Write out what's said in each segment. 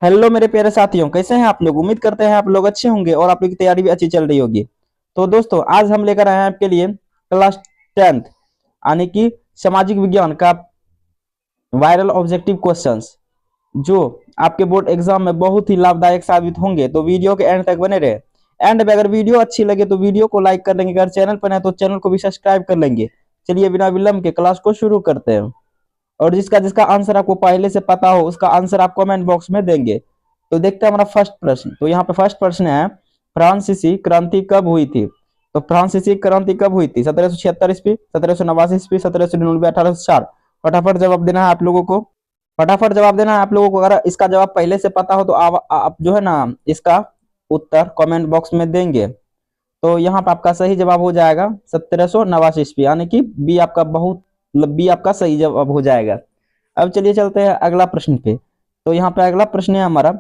Hello मेरे प्यारे साथियों, कैसे हैं आप लोग। उम्मीद करते हैं आप लोग अच्छे होंगे और आप लोग की तैयारी भी अच्छी चल रही होगी। तो दोस्तों, आज हम लेकर आए हैं आपके लिए क्लास 10th यानी कि सामाजिक विज्ञान का वायरल ऑब्जेक्टिव क्वेश्चंस, जो आपके बोर्ड एग्जाम में बहुत ही लाभदायक साबित होंगे। तो वीडियो के एंड तक बने रहे। एंड में अगर वीडियो अच्छी लगे तो वीडियो को लाइक कर लेंगे, अगर चैनल पर है तो चैनल को भी सब्सक्राइब कर लेंगे। चलिए बिना विलंब के क्लास को शुरू करते हैं। और जिसका जिसका आंसर आपको पहले से पता हो उसका आंसर आप कमेंट बॉक्स में देंगे। तो देखते हैं हमारा फर्स्ट प्रश्न। तो यहाँ पे फर्स्ट प्रश्न है, फ्रांसीसी क्रांति कब हुई थी। तो फ्रांसीसी क्रांति कब हुई थी? 1776 ईस्वी, 1789 ईस्वी, 1799, 1804। फटाफट जवाब देना है आप लोगों को। फटाफट जवाब देना है आप लोगों को। अगर इसका जवाब पहले से पता हो तो आप जो है ना इसका उत्तर कमेंट बॉक्स में देंगे। तो यहाँ पे आपका सही जवाब हो जाएगा 1789 ईस्वी, यानी कि बी आपका बहुत बी आपका सही जवाब हो जाएगा। अब चलिए चलते हैं अगला प्रश्न पे। तो यहाँ पे अगला प्रश्न है हमारा,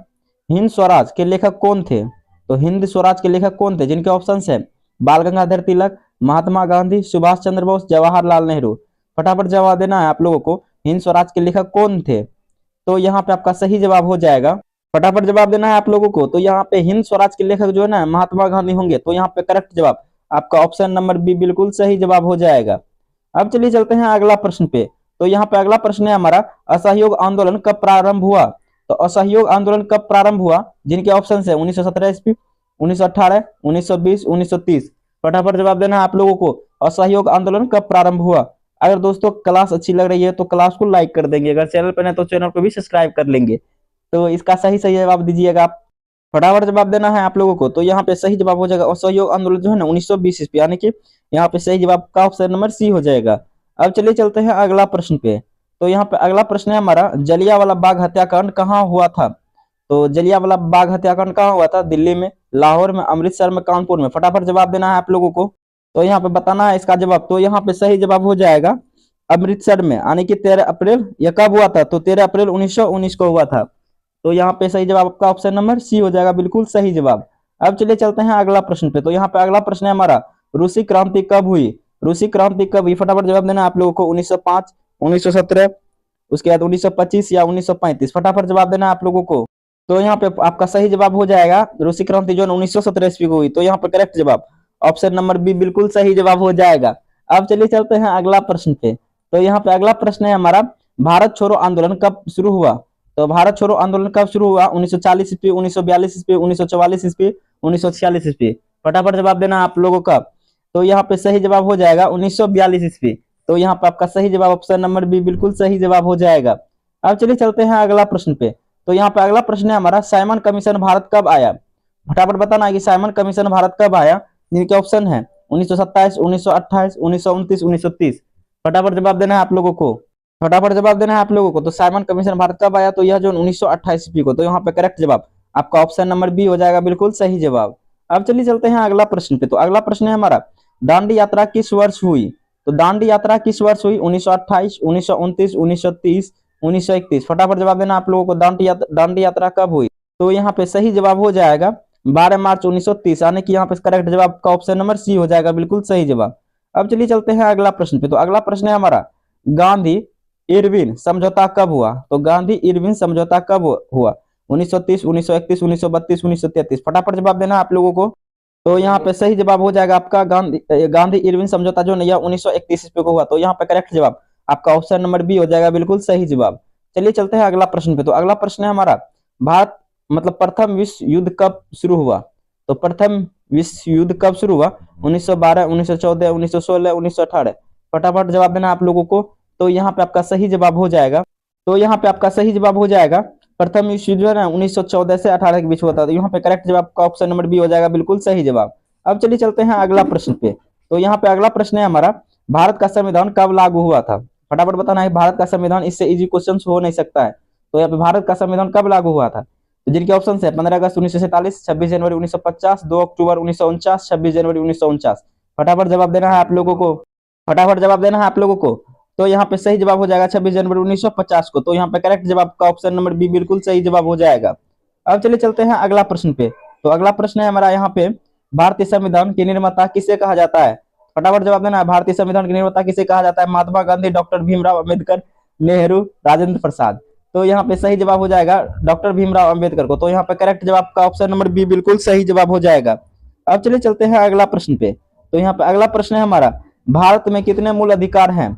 हिंद स्वराज के लेखक कौन थे। तो हिंद स्वराज के लेखक कौन थे, जिनके ऑप्शन है बाल गंगाधर तिलक, महात्मा गांधी, सुभाष चंद्र बोस, जवाहरलाल नेहरू। फटाफट जवाब देना है आप लोगों को, हिंद स्वराज के लेखक कौन थे। तो यहाँ पे आपका सही जवाब हो जाएगा, फटाफट जवाब देना है आप लोगों को। तो यहाँ पे हिंद स्वराज के लेखक जो है ना महात्मा गांधी होंगे। तो यहाँ पे करेक्ट जवाब आपका ऑप्शन नंबर बी बिल्कुल सही जवाब हो जाएगा। अब चलिए चलते हैं अगला प्रश्न पे। तो यहाँ पे अगला प्रश्न है हमारा, असहयोग आंदोलन कब प्रारंभ हुआ। तो असहयोग आंदोलन कब प्रारंभ हुआ, जिनके ऑप्शन है 1917 ईस्वी, 1918, 1920, 1930। फटाफट जवाब देना है आप लोगों को, असहयोग आंदोलन कब प्रारंभ हुआ। अगर दोस्तों क्लास अच्छी लग रही है तो क्लास को लाइक कर देंगे, अगर चैनल पर है तो चैनल को भी सब्सक्राइब कर लेंगे। तो इसका सही सही जवाब दीजिएगा आप। फटाफट जवाब देना है आप लोगों को। तो यहाँ पे सही जवाब हो जाएगा असहयोग आंदोलन जो है ना 1920 ईस्वी, यानी कि यहाँ पे सही जवाब का ऑप्शन नंबर सी हो जाएगा। अब चलिए चलते हैं अगला प्रश्न पे। तो यहाँ पे अगला प्रश्न है हमारा, जलियांवाला बाग हत्याकांड कहाँ हुआ था। तो जलियांवाला बाग हत्याकांड कहाँ हुआ था, दिल्ली में, लाहौर में, अमृतसर में, कानपुर में। फटाफट जवाब देना है आप लोगों को। तो यहाँ पे बताना है इसका जवाब। तो यहाँ पे सही जवाब हो जाएगा अमृतसर में, यानी कि 13 अप्रैल। यह कब हुआ था, तो 13 अप्रैल 1919 को हुआ था। तो यहाँ पे सही जवाब आपका ऑप्शन नंबर सी हो जाएगा, बिल्कुल सही जवाब। अब चलिए चलते हैं अगला प्रश्न पे। तो यहाँ पे अगला प्रश्न है हमारा, रूसी क्रांति कब हुई। रूसी क्रांति कब हुई, फटाफट जवाब देना आप लोगों को। 1905, 1917, उसके बाद 1925 या 1935। फटाफट जवाब देना आप लोगों को। तो यहाँ पे आपका सही जवाब हो जाएगा, रूसी क्रांति जो 1917 ईस्वी को हुई। तो यहाँ पे करेक्ट जवाब ऑप्शन नंबर बी बिल्कुल सही जवाब हो जाएगा। अब चलिए चलते हैं अगला प्रश्न पे। तो यहाँ पे अगला प्रश्न है हमारा, भारत छोड़ो आंदोलन कब शुरू हुआ। तो भारत छोड़ो आंदोलन कब शुरू हुआ, 1940 ईस्वी, 1942 ईस्वी, 1944 ईस्वी, 1946 ईस्वी। फटाफट जवाब देना आप लोगों का। तो यहाँ पे सही जवाब हो जाएगा 1942 ईस्वी। तो यहाँ पे आपका सही जवाब ऑप्शन नंबर बी बिल्कुल सही जवाब हो जाएगा। अब चलिए चलते हैं अगला प्रश्न पे। तो यहाँ पे अगला प्रश्न है हमारा, साइमन कमीशन भारत कब आया। फटाफट बताना है कि साइमन कमीशन भारत कब आया, जिनके ऑप्शन है 1927, 1928, 1929, 1930। फटाफट जवाब देना है आप लोगों को। फटाफट जवाब देना है आप लोगों को। तो साइमन कमीशन भारत कब आया, तो यह जो 1928 ईस्वी को। तो यहाँ पे करेक्ट जवाब आपका ऑप्शन नंबर बी हो जाएगा, बिल्कुल सही जवाब। अब चलिए चलते हैं अगला प्रश्न पे। तो अगला प्रश्न है हमारा, दांडी यात्रा किस वर्ष हुई। तो दांडी यात्रा किस वर्ष हुई, 1928, 1929, 1930, 1931। फटाफट जवाब देना आप लोगों को, दांडी यात्रा कब हुई। तो यहाँ पे सही जवाब हो जाएगा 12 मार्च 1930, यानी कि यहाँ पे करेक्ट जवाब का ऑप्शन नंबर सी हो जाएगा, बिल्कुल सही जवाब। अब चलिए चलते हैं अगला प्रश्न पे। तो अगला प्रश्न है हमारा, गांधी इरविन समझौता कब हुआ। तो गांधी इरविन समझौता कब हुआ, 1930, 1931, 1932, 1933। फटाफट जवाब देना आप लोगों को। तो यहाँ पे सही जवाब हो जाएगा आपका गांधी इरविन समझौता जो नहीं 1931 ईस्वी को हुआ। तो यहाँ पे करेक्ट जवाब आपका ऑप्शन नंबर बी हो जाएगा, बिल्कुल सही जवाब। चलिए चलते हैं अगला प्रश्न पे। तो अगला प्रश्न है हमारा, भारत मतलब प्रथम विश्व युद्ध कब शुरू हुआ। तो प्रथम विश्व युद्ध कब शुरू हुआ, 1912, 1914, 1916, 1918। फटाफट जवाब देना आप लोगों को। तो यहाँ पे आपका सही जवाब हो जाएगा। तो यहाँ पे आपका सही जवाब हो जाएगा, प्रथम विश्व युद्ध है ना 1914 से 18 के बीच हुआ था। तो यहाँ पे करेक्ट जवाब का ऑप्शन नंबर बी हो जाएगा, बिल्कुल सही जवाब। अब चलिए चलते हैं अगला प्रश्न पे। तो यहाँ पे अगला प्रश्न है हमारा, भारत का संविधान कब लागू हुआ था। फटाफट बताना है भारत का संविधान, इससे इजी क्वेश्चन हो नहीं सकता है। तो यहाँ पे भारत का संविधान कब लागू हुआ था। तो जिनके ऑप्शन है 15 अगस्त 1947, 26 जनवरी 1950, 2 अक्टूबर 1949, 26 जनवरी 1949। फटाफट जवाब देना है आप लोगों को। फटाफट जवाब देना है आप लोगों को। तो यहाँ पे सही जवाब हो जाएगा 26 जनवरी 1950 को। तो यहाँ पे करेक्ट जवाब का ऑप्शन नंबर बी बिल्कुल सही जवाब हो जाएगा। अब चलिए चलते हैं अगला प्रश्न पे। तो अगला प्रश्न है हमारा यहाँ पे, भारतीय संविधान के निर्माता किसे कहा जाता है। फटाफट जवाब देना है, भारतीय संविधान के निर्माता किसे कहा जाता है। महात्मा गांधी, डॉक्टर भीमराव अम्बेडकर, नेहरू, राजेंद्र प्रसाद। तो यहाँ पे सही जवाब हो जाएगा डॉक्टर भीमराव अंबेडकर को। तो यहाँ पे करेक्ट जवाब का ऑप्शन नंबर बी बिल्कुल सही जवाब हो जाएगा। अब चलिए चलते हैं अगला प्रश्न पे। तो यहाँ पे अगला प्रश्न है हमारा, भारत में कितने मूल अधिकार हैं?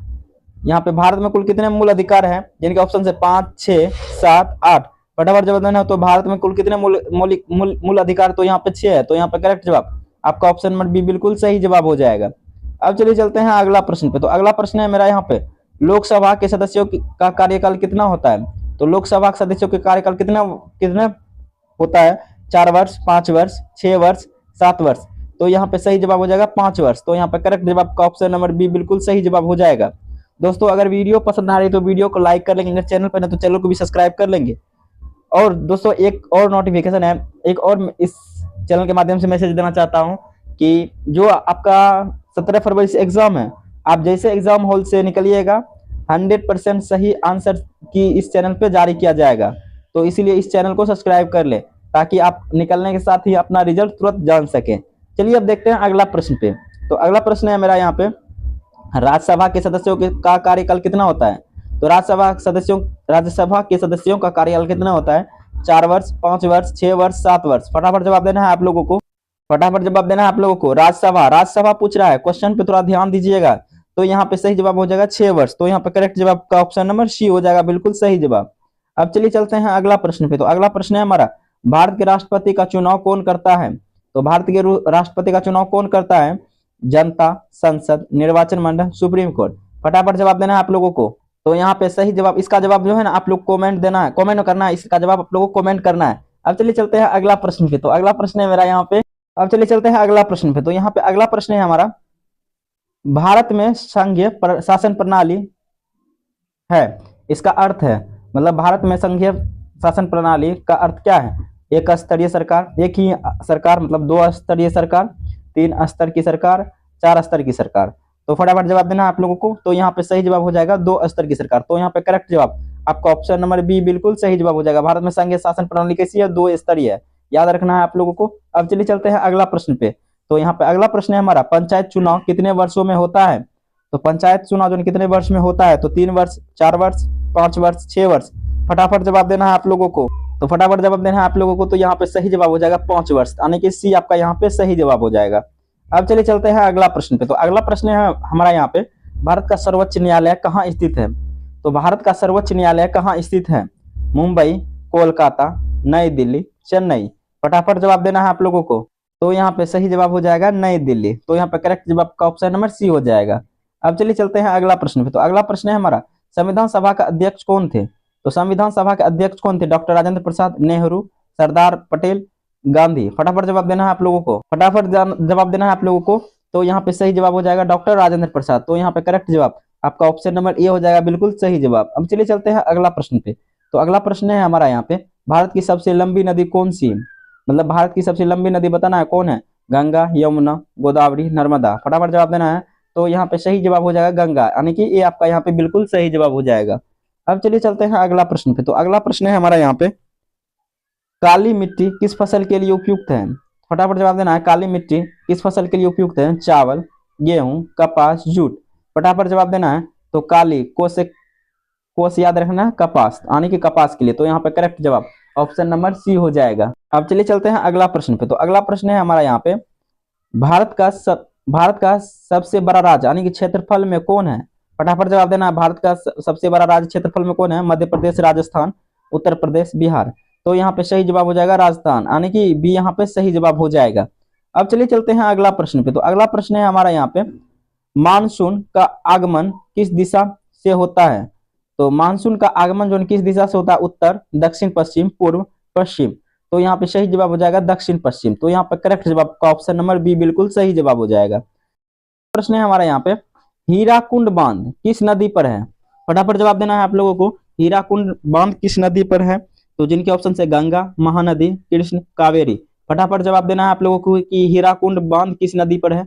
यहाँ पे भारत में कुल कितने मूल अधिकार हैं, जिनके ऑप्शन है 5, 6, 7, 8। फटाफट जवाब देना है। तो भारत में कुल कितने मूल अधिकार, तो यहाँ पे 6 है। तो यहाँ पे करेक्ट जवाब आपका ऑप्शन नंबर बी बिल्कुल सही जवाब हो जाएगा। अब चलिए चलते हैं अगला प्रश्न पे। तो अगला प्रश्न है मेरा यहाँ पे, लोकसभा के सदस्यों का कार्यकाल कितना होता है? तो लोकसभा के सदस्यों के कार्यकाल कितना कितना होता है? 4 वर्ष, 5 वर्ष, 6 वर्ष, 7 वर्ष। तो यहाँ पे सही जवाब हो जाएगा 5 वर्ष। तो यहाँ पे करेक्ट जवाब का ऑप्शन नंबर बी बिल्कुल सही जवाब हो जाएगा। दोस्तों अगर वीडियो पसंद आ रही है तो वीडियो को लाइक कर लेंगे, अगर चैनल पर ना तो चैनल को भी सब्सक्राइब कर लेंगे। और दोस्तों एक और नोटिफिकेशन है, एक और इस चैनल के माध्यम से मैसेज देना चाहता हूँ कि जो आपका 17 फरवरी से एग्जाम है, आप जैसे एग्जाम हॉल से निकलिएगा 100% सही आंसर की इस चैनल पे जारी किया जाएगा। तो इसीलिए इस चैनल को सब्सक्राइब कर ले ताकि आप निकलने के साथ ही अपना रिजल्ट तुरंत जान सकें। चलिए अब देखते हैं अगला प्रश्न पे। तो अगला प्रश्न है मेरा यहाँ पे, राज्यसभा के सदस्यों का कार्यकाल कितना होता है? तो राज्यसभा के सदस्यों का कार्यकाल कितना होता है? 4 वर्ष, 5 वर्ष, 6 वर्ष, 7 वर्ष। फटाफट जवाब देना है आप लोगों को, फटाफट जवाब देना है आप लोगों को। राज्यसभा पूछ रहा है, क्वेश्चन पे थोड़ा ध्यान दीजिएगा। तो यहाँ पे सही जवाब हो जाएगा 6 वर्ष। तो यहाँ पे करेक्ट जवाब का ऑप्शन नंबर सी हो जाएगा, बिल्कुल सही जवाब। अब चलिए चलते हैं अगला प्रश्न पे। तो अगला प्रश्न है हमारा, भारत के राष्ट्रपति का चुनाव कौन करता है? तो भारत के राष्ट्रपति का चुनाव कौन करता है? जनता, संसद, निर्वाचन मंडल, सुप्रीम कोर्ट। फटाफट जवाब देना है आप लोगों को। तो यहाँ पे सही जवाब, इसका जवाब जो है ना आप लोग कमेंट देना है, कमेंट करना है, इसका जवाब आप लोगों को कमेंट करना है। अब चलिए चलते हैं अगला प्रश्न पे। तो अगला प्रश्न है मेरा यहाँ पे, अब चलिए चलते हैं अगला प्रश्न पे। तो यहाँ पे अगला प्रश्न है हमारा, भारत में संघीय शासन प्रणाली है, इसका अर्थ है, मतलब भारत में संघीय शासन प्रणाली का अर्थ क्या है? एक स्तरीय सरकार, एक ही सरकार, मतलब 2 स्तरीय सरकार, 3 स्तर की सरकार, 4 स्तर की सरकार। तो फटाफट जवाब देना आप लोगों को। तो यहाँ पे सही जवाब हो जाएगा 2 स्तर की सरकार। तो यहाँ पे करेक्ट जवाब आपका ऑप्शन नंबर बी बिल्कुल सही जवाब हो जाएगा। भारत में संघीय शासन प्रणाली कैसी है? 2 स्तरीय है, याद रखना है आप लोगों को। अब चलिए चलते हैं अगला प्रश्न पे। तो यहाँ पे अगला प्रश्न है हमारा, पंचायत चुनाव कितने वर्षों में होता है? तो पंचायत चुनाव जो कितने वर्ष में होता है? तो 3 वर्ष, 4 वर्ष, 5 वर्ष, 6 वर्ष। फटाफट जवाब देना है आप लोगों को। तो फटाफट जवाब देना है आप लोगों को। तो यहाँ पे सही जवाब हो जाएगा 5 वर्ष, यानी कि सी आपका यहाँ पे सही जवाब हो जाएगा। अब चलिए चलते हैं अगला प्रश्न पे। तो अगला प्रश्न है हमारा यहाँ पे, भारत का सर्वोच्च न्यायालय कहाँ स्थित है? तो भारत का सर्वोच्च न्यायालय कहाँ स्थित है? मुंबई, कोलकाता, नई दिल्ली, चेन्नई। फटाफट जवाब देना है आप लोगों को। तो यहाँ पे सही जवाब हो जाएगा नई दिल्ली। तो यहाँ पे करेक्ट जवाब का ऑप्शन नंबर सी हो जाएगा। अब चलिए चलते हैं अगला प्रश्न पे। तो अगला प्रश्न है हमारा, संविधान सभा का अध्यक्ष कौन थे? तो संविधान सभा के अध्यक्ष कौन थे? डॉक्टर राजेंद्र प्रसाद, नेहरू, सरदार पटेल, गांधी। फटाफट जवाब देना है आप लोगों को, फटाफट जवाब देना है आप लोगों को। तो यहाँ पे सही जवाब हो जाएगा डॉक्टर राजेंद्र प्रसाद। तो यहाँ पे करेक्ट जवाब आपका ऑप्शन नंबर ए हो जाएगा, बिल्कुल सही जवाब। अब चलिए चलते हैं अगला प्रश्न पे। तो अगला प्रश्न है हमारा यहाँ पे, भारत की सबसे लंबी नदी कौन सी है? मतलब भारत की सबसे लंबी नदी बताना है, कौन है? गंगा, यमुना, गोदावरी, नर्मदा। फटाफट जवाब देना है। तो यहाँ पे सही जवाब हो जाएगा गंगा, यानी कि ये आपका यहाँ पे बिल्कुल सही जवाब हो जाएगा। अब चलिए चलते हैं अगला प्रश्न पे। तो अगला प्रश्न है हमारा यहाँ पे, काली मिट्टी किस फसल के लिए उपयुक्त है? फटाफट जवाब देना है, काली मिट्टी किस फसल के लिए उपयुक्त है? चावल, गेहूं, कपास, जूट। फटाफट जवाब देना है। तो काली कोस याद रखना है, कपास, यानी कि कपास के लिए। तो यहाँ पे करेक्ट जवाब ऑप्शन नंबर सी हो जाएगा। अब चलिए चलते हैं अगला प्रश्न पे। तो अगला प्रश्न है हमारा यहाँ पे, भारत का सबसे बड़ा राज्य यानी कि क्षेत्रफल में कौन है? फटाफट जवाब देना है, भारत का सबसे बड़ा राज्य क्षेत्रफल में कौन है? मध्य प्रदेश, राजस्थान, उत्तर प्रदेश, बिहार। तो यहाँ पे सही जवाब हो जाएगा राजस्थान, यानी कि बी यहाँ पे सही जवाब हो जाएगा। अब चलिए चलते हैं अगला प्रश्न पे। तो अगला प्रश्न है हमारा यहाँ पे, मानसून का आगमन किस दिशा से होता है? तो मानसून का आगमन जो किस दिशा से होता है? उत्तर, दक्षिण पश्चिम, पूर्व, पश्चिम। तो यहाँ पे सही जवाब हो जाएगा दक्षिण पश्चिम। तो यहाँ पे करेक्ट जवाब का ऑप्शन नंबर बी बिल्कुल सही जवाब हो जाएगा। प्रश्न है हमारा यहाँ पे, हीराकुंड बांध किस नदी पर है? फटाफट जवाब देना है आप लोगों को, हीराकुंड बांध किस नदी पर है? तो जिनके ऑप्शन है गंगा, महानदी, कृष्ण, कावेरी। फटाफट जवाब देना है आप लोगों को कि हीराकुंड बांध किस नदी पर है?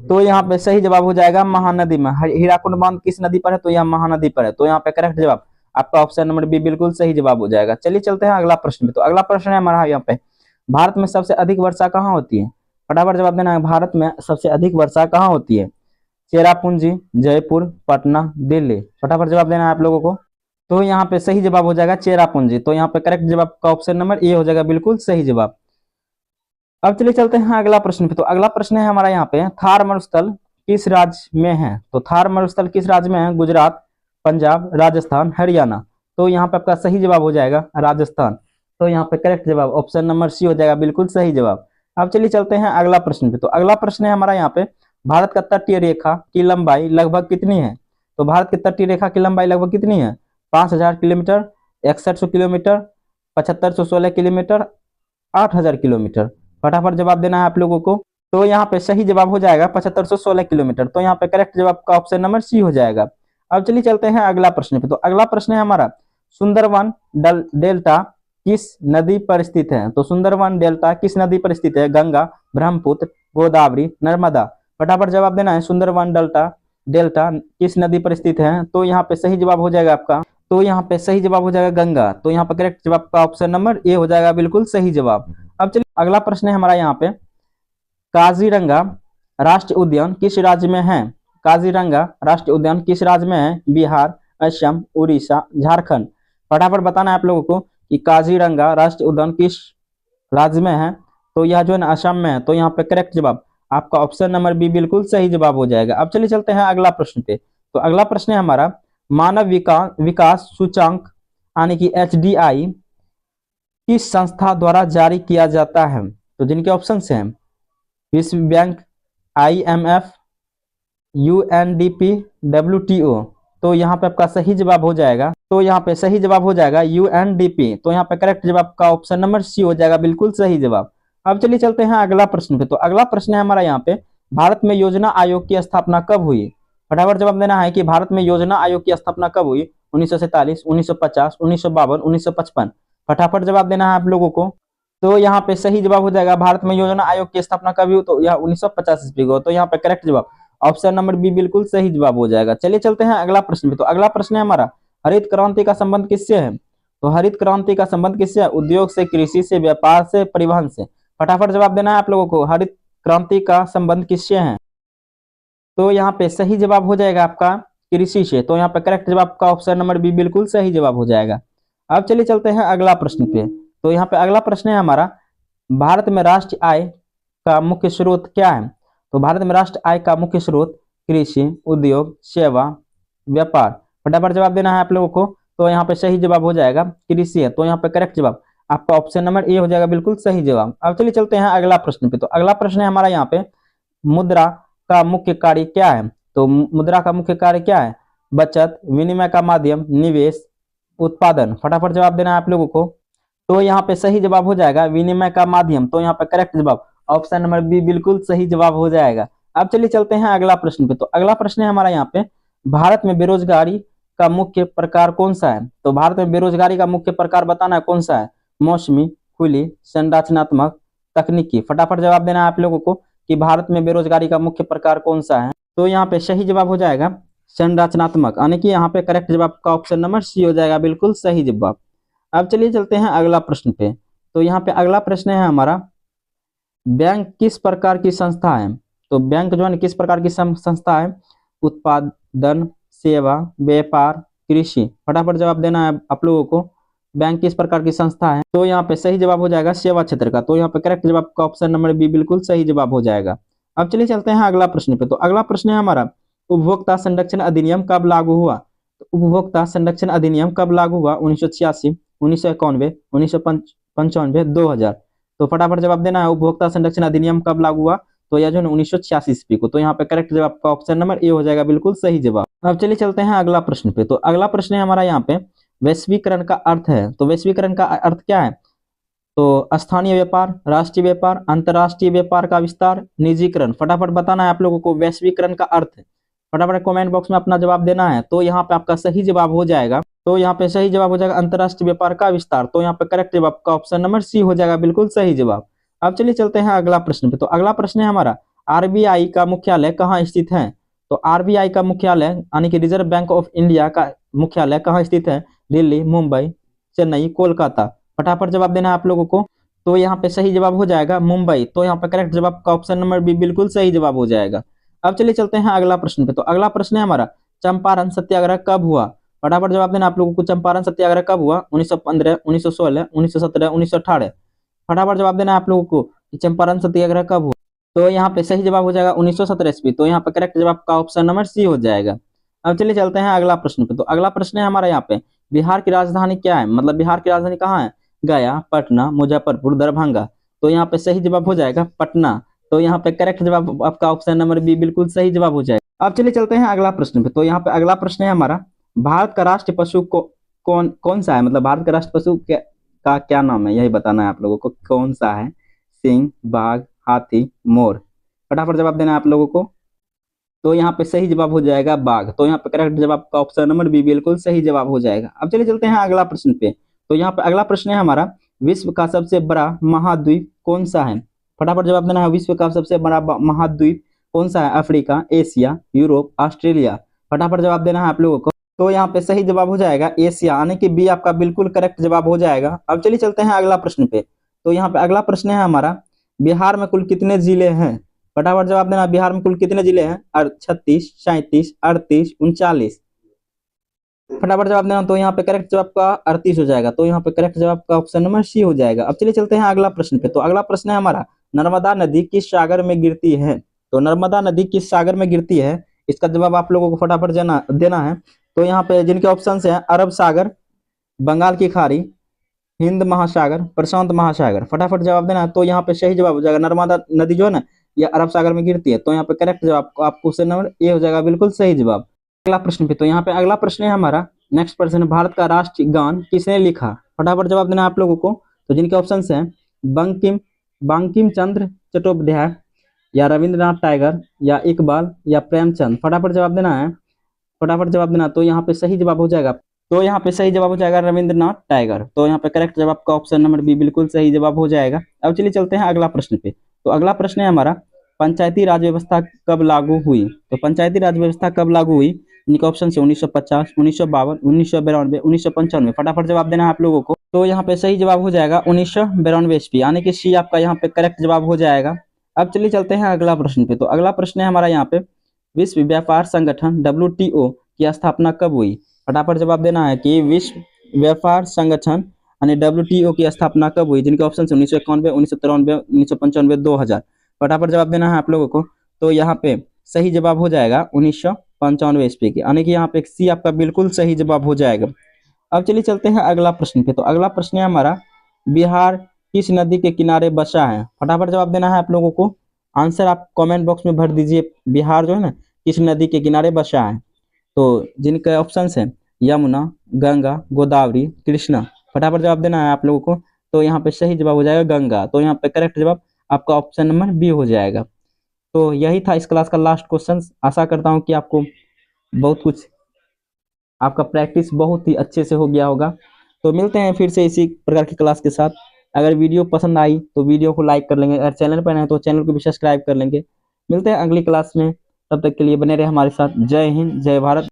तो यहाँ पे सही जवाब हो जाएगा महानदी में। हीराकुंड बांध किस नदी पर है? तो यहाँ महानदी पर है। तो यहाँ पे करेक्ट जवाब आपका ऑप्शन नंबर बी बिल्कुल सही जवाब हो जाएगा। चलिए चलते हैं अगला प्रश्न में। तो अगला प्रश्न है हमारा यहाँ पे, भारत में सबसे अधिक वर्षा कहाँ होती है? फटाफट जवाब देना है, भारत में सबसे अधिक वर्षा कहाँ होती है? चेरापूंजी, जयपुर, पटना, दिल्ली। फटाफट जवाब देना है आप लोगों को। तो यहाँ पे सही जवाब हो जाएगा चेरापूंजी। तो यहाँ पे करेक्ट जवाब का ऑप्शन नंबर ए हो जाएगा बिल्कुल सही जवाब। अब चलिए चलते हैं अगला प्रश्न पे। तो अगला प्रश्न है हमारा यहाँ पे, थार मरुस्थल किस राज्य में है? तो थार मरुस्थल किस राज्य में है? गुजरात, पंजाब, राजस्थान, हरियाणा। तो यहाँ पे आपका सही जवाब हो जाएगा राजस्थान। तो यहाँ पे करेक्ट जवाब ऑप्शन नंबर सी हो जाएगा बिल्कुल सही जवाब। अब चलिए चलते हैं अगला प्रश्न पे। तो अगला प्रश्न है हमारा यहाँ पे, भारत का तटीय रेखा की लंबाई लगभग कितनी है? तो भारत की तटीय रेखा की लंबाई लगभग कितनी है? 5000 किलोमीटर, 6100 किलोमीटर, 7516 किलोमीटर, 8000 किलोमीटर। फटाफट जवाब देना है आप लोगों को। तो यहाँ पे सही जवाब हो जाएगा 7516 किलोमीटर। तो यहाँ पे करेक्ट जवाब का ऑप्शन नंबर सी हो जाएगा। अब चलिए चलते हैं अगला प्रश्न पे। तो अगला प्रश्न है हमारा, सुंदरवन डेल्टा किस नदी पर स्थित है? तो सुंदरवन डेल्टा किस नदी पर स्थित है? गंगा, ब्रह्मपुत्र, गोदावरी, नर्मदा। फटाफट जवाब देना है, सुंदरवन डेल्टा डेल्टा किस नदी पर स्थित है? तो यहाँ पे सही जवाब हो जाएगा आपका, तो यहाँ पे सही जवाब हो जाएगा गंगा। तो यहाँ पे करेक्ट जवाब का ऑप्शन नंबर ए हो जाएगा बिल्कुल सही जवाब। अब चलिए अगला प्रश्न है हमारा यहाँ पे, काजीरंगा राष्ट्रीय उद्यान किस राज्य में है? काजीरंगा राष्ट्रीय उद्यान किस राज्य में है? बिहार, असम, उड़ीसा, झारखंड। फटाफट बताना है आप लोगों को कि काजीरंगा राष्ट्रीय उद्यान किस राज्य में है? तो यह जो है ना असम में है। तो यहाँ पे करेक्ट जवाब आपका ऑप्शन नंबर बी बिल्कुल सही जवाब हो जाएगा। अब चलिए चलते हैं अगला प्रश्न पे। तो अगला प्रश्न है हमारा, मानव विकास सूचांक यानी कि HDI किस संस्था द्वारा जारी किया जाता है? तो जिनके ऑप्शन हैं, विश्व बैंक, IMF, UNDP, WTO। तो यहाँ पे आपका सही जवाब हो जाएगा, तो यहाँ पे सही जवाब हो जाएगा UNDP। तो यहाँ पे करेक्ट जवाब का ऑप्शन नंबर सी हो जाएगा बिल्कुल सही जवाब। अब चलिए चलते हैं अगला प्रश्न पे। तो अगला प्रश्न है हमारा यहाँ पे, भारत में योजना आयोग की स्थापना कब हुई? फटाफट जवाब देना है कि भारत में योजना आयोग की स्थापना कब हुई? 1947, 1950, 1952, 1955। फटाफट जवाब देना है आप लोगों को। तो यहाँ पे सही जवाब हो जाएगा, भारत में योजना आयोग की स्थापना कब हुई? तो यह 1950 ईस्वी को। तो यहाँ पे करेक्ट जवाब ऑप्शन नंबर बी बिल्कुल सही जवाब हो जाएगा। चलिए चलते हैं अगला प्रश्न पे। तो अगला प्रश्न है हमारा, हरित क्रांति का संबंध किससे है? तो हरित क्रांति का संबंध किससे है? उद्योग से, कृषि से, व्यापार से, परिवहन से। फटाफट जवाब देना है आप लोगों को, हरित क्रांति का संबंध किससे है? तो यहाँ पे सही जवाब हो जाएगा आपका कृषि से। तो यहाँ पे करेक्ट जवाब का ऑप्शन नंबर बी बिल्कुल सही जवाब हो जाएगा। अब चलिए चलते हैं अगला प्रश्न पे। तो यहाँ पे अगला प्रश्न है हमारा, भारत में राष्ट्रीय आय का मुख्य स्रोत क्या है? तो भारत में राष्ट्रीय आय का मुख्य स्रोत कृषि, उद्योग, सेवा, व्यापार। फटाफट जवाब देना है आप लोगों को। तो यहाँ पे सही जवाब हो जाएगा कृषि है। तो यहाँ पे करेक्ट जवाब आपका ऑप्शन नंबर ए हो जाएगा बिल्कुल सही जवाब। अब चलिए चलते हैं अगला प्रश्न पे। तो अगला प्रश्न है हमारा यहाँ पे, मुद्रा का मुख्य कार्य क्या है? तो मुद्रा का मुख्य कार्य क्या है? बचत, विनिमय का माध्यम, निवेश, उत्पादन। फटाफट जवाब देना है आप लोगों को। तो यहाँ पे सही जवाब हो जाएगा विनिमय का माध्यम। तो यहाँ पे करेक्ट जवाब ऑप्शन नंबर बी बिल्कुल सही जवाब हो जाएगा। अब चलिए चलते हैं अगला प्रश्न पे। तो अगला प्रश्न है हमारा यहाँ पे, भारत में बेरोजगारी का मुख्य प्रकार कौन सा है? तो भारत में बेरोजगारी का मुख्य प्रकार बताना है कौन सा है? मौसमी, खुली, संरचनात्मक, तकनीकी। फटाफट जवाब देना है आप लोगों को कि भारत में बेरोजगारी का मुख्य प्रकार कौन सा है? तो यहाँ पे सही जवाब हो जाएगा संरचनात्मक, यानी कि यहाँ पे करेक्ट जवाब का ऑप्शन नंबर सी हो जाएगा बिल्कुल सही जवाब। अब चलिए चलते हैं अगला प्रश्न पे। तो यहाँ पे अगला प्रश्न है हमारा, बैंक किस प्रकार की संस्था है? तो बैंक जो है किस प्रकार की संस्था है? उत्पादन, सेवा, व्यापार, कृषि। फटाफट जवाब देना है आप लोगों को, बैंक किस प्रकार की संस्था है? तो यहाँ पे सही जवाब हो जाएगा सेवा क्षेत्र का। तो यहाँ पे करेक्ट जवाब का ऑप्शन नंबर बी बिल्कुल सही जवाब हो जाएगा। अब चलिए चलते हैं अगला प्रश्न पे। तो अगला प्रश्न है हमारा, उपभोक्ता संरक्षण अधिनियम कब लागू हुआ? तो उपभोक्ता संरक्षण अधिनियम कब लागू हुआ? 1986, 1991, 1995, 2000। तो फटाफट जवाब देना है, उपभोक्ता संरक्षण अधिनियम कब लागू हुआ? तो यह जो है 1986 ईस्वी को। तो यहाँ पे करेक्ट जवाब का ऑप्शन नंबर ए हो जाएगा बिल्कुल सही जवाब। अब चलिए चलते हैं अगला प्रश्न पे। तो अगला प्रश्न है हमारा यहाँ पे, वैश्वीकरण का अर्थ है। तो वैश्वीकरण का अर्थ क्या है? तो स्थानीय व्यापार, राष्ट्रीय व्यापार, अंतरराष्ट्रीय व्यापार का विस्तार, निजीकरण। फटाफट बताना है आप लोगों को वैश्वीकरण का अर्थ। फटाफट कमेंट बॉक्स में अपना जवाब देना है। तो यहाँ पे आपका सही जवाब हो जाएगा, तो यहाँ पे सही जवाब हो जाएगा अंतरराष्ट्रीय व्यापार का विस्तार। तो यहाँ पे करेक्ट जवाब का ऑप्शन नंबर सी हो जाएगा बिल्कुल सही जवाब। अब चलिए चलते हैं अगला प्रश्न पे। तो अगला प्रश्न है हमारा, RBI का मुख्यालय कहाँ स्थित है? तो RBI का मुख्यालय यानी कि रिजर्व बैंक ऑफ इंडिया का मुख्यालय कहाँ स्थित है? दिल्ली, मुंबई, चेन्नई, कोलकाता। फटाफट जवाब देना है आप लोगों को। तो यहाँ पे सही जवाब हो जाएगा मुंबई। तो यहाँ पे करेक्ट जवाब का ऑप्शन नंबर बी बिल्कुल सही जवाब हो जाएगा। अब चलिए चलते हैं अगला प्रश्न पे। तो अगला प्रश्न है हमारा, चंपारण सत्याग्रह कब हुआ? फटाफट जवाब देना आप लोगों को। चंपारण सत्याग्रह कब हुआ? 1915, 1916, 1917, 1918। फटाफट जवाब देना आप लोगों को कि चंपारण सत्याग्रह कब हुआ। तो यहाँ पे सही जवाब हो जाएगा 1917 ईस्वी। तो यहाँ पे करेक्ट जवाब का ऑप्शन नंबर सी हो जाएगा। अब चलिए चलते हैं अगला प्रश्न पे। तो अगला प्रश्न है हमारा यहाँ पे, बिहार की राजधानी क्या है? मतलब बिहार की राजधानी कहाँ है? गया, पटना, मुजफ्फरपुर, दरभंगा। तो यहाँ पे सही जवाब हो जाएगा पटना। तो यहाँ पे करेक्ट जवाब आपका ऑप्शन नंबर बी बिल्कुल सही जवाब हो जाएगा। अब चलिए चलते हैं अगला प्रश्न पे। तो यहाँ पे अगला प्रश्न है हमारा, भारत का राष्ट्रीय पशु को कौन कौन सा है? मतलब भारत का राष्ट्रीय पशु का क्या नाम है, यही बताना है आप लोगों को। कौन सा है? सिंह, बाघ, हाथी, मोर। फटाफट जवाब देना है आप लोगों को। तो यहाँ पे सही जवाब हो जाएगा बाघ। तो यहाँ पे करेक्ट जवाब का ऑप्शन नंबर बी बिल्कुल सही जवाब हो जाएगा। अब चलिए चलते हैं अगला प्रश्न पे। तो यहाँ पे अगला प्रश्न है हमारा, विश्व का सबसे बड़ा महाद्वीप कौन सा है? फटाफट जवाब देना है, विश्व का सबसे बड़ा महाद्वीप कौन सा है? Africa, Asia, Europe, Australia. फटाफट जवाब देना है आप लोगों को। तो यहाँ पे सही जवाब हो जाएगा एशिया, यानी कि बी आपका बिल्कुल करेक्ट जवाब हो जाएगा। अब चलिए चलते हैं अगला प्रश्न पे। तो यहाँ पे अगला प्रश्न है हमारा, बिहार में कुल कितने जिले हैं? फटाफट जवाब देना, बिहार में कुल कितने जिले हैं? 36, 37, 38, 39। फटाफट जवाब देना। तो यहाँ पे करेक्ट जवाब का 38 हो जाएगा। तो यहाँ पे करेक्ट जवाब का ऑप्शन नंबर सी हो जाएगा। अब चलिए चलते हैं अगला प्रश्न पे। तो अगला प्रश्न है हमारा, नर्मदा नदी किस सागर में गिरती है? तो नर्मदा नदी किस सागर में गिरती है, इसका जवाब आप लोगों को फटाफट देना है। तो यहाँ पे जिनके ऑप्शन है, अरब सागर, बंगाल की खाड़ी, हिंद महासागर, प्रशांत महासागर। फटाफट जवाब देना। तो यहाँ पे सही जवाब हो जाएगा, नर्मदा नदी जो है ना, ये अरब सागर में गिरती है। तो यहाँ पे करेक्ट जवाब आपको क्वेश्चन नंबर ए हो जाएगा, बिल्कुल सही जवाब। अगला प्रश्न पे। तो यहाँ पे अगला प्रश्न है हमारा, नेक्स्ट प्रश्न, भारत का राष्ट्रीय गान किसने लिखा? फटाफट जवाब देना आप लोगों को। तो जिनके ऑप्शन है, बंकिम बंकिम चंद्र चट्टोपाध्याय, या रविंद्रनाथ टैगोर, या इकबाल, या प्रेमचंद। फटाफट जवाब देना है। फटाफट जवाब देना। तो यहाँ पे सही जवाब हो जाएगा। तो यहाँ पे सही जवाब हो जाएगा रविंद्रनाथ टैगोर। तो यहाँ पे करेक्ट जवाब का ऑप्शन नंबर बी बिल्कुल सही जवाब हो जाएगा। अब चलिए चलते हैं अगला प्रश्न पे। तो अगला प्रश्न है हमारा, पंचायती राज व्यवस्था कब लागू हुई? तो पंचायती राज व्यवस्था कब लागू हुई? इनके ऑप्शन है 1950, 1952, 1992, 1995। फटाफट जवाब देना है आप लोगों को। तो यहाँ पे सही जवाब हो जाएगा 1992 ईस्वी, यानी कि सी आपका यहाँ पे करेक्ट जवाब हो जाएगा। अब चलिए चलते हैं अगला प्रश्न पे। तो अगला प्रश्न है हमारा यहाँ पे, विश्व व्यापार संगठन WTO की स्थापना कब हुई? फटाफट जवाब देना है कि विश्व व्यापार संगठन यानी WTO की स्थापना कब हुई? जिनके ऑप्शन है 1991, 1993, 1995, 2000। फटाफट जवाब देना है आप लोगों को। तो यहाँ पे सही जवाब हो जाएगा 1995 ईस्वी की, यानी कि यहाँ पे सी आपका बिल्कुल सही जवाब हो जाएगा। अब चलिए चलते हैं अगला प्रश्न पे। तो अगला प्रश्न है हमारा, बिहार किस नदी के किनारे बसा है? फटाफट जवाब देना है आप लोगों को। आंसर आप कमेंट बॉक्स में भर दीजिए, बिहार जो है ना किस नदी के किनारे बसा है। तो जिनके ऑप्शन है, यमुना, गंगा, गोदावरी, कृष्णा। फटाफट जवाब देना है आप लोगों को। तो यहाँ पे सही जवाब हो जाएगा गंगा। तो यहाँ पे करेक्ट जवाब आपका ऑप्शन नंबर बी हो जाएगा। तो यही था इस क्लास का लास्ट क्वेश्चन। आशा करता हूँ कि आपको बहुत कुछ, आपका प्रैक्टिस बहुत ही अच्छे से हो गया होगा। तो मिलते हैं फिर से इसी प्रकार की क्लास के साथ। अगर वीडियो पसंद आई तो वीडियो को लाइक कर लेंगे, अगर चैनल पर नए हैं तो चैनल को भी सब्सक्राइब कर लेंगे। मिलते हैं अगली क्लास में, तब तक के लिए बने रहे हमारे साथ। जय हिंद, जय भारत।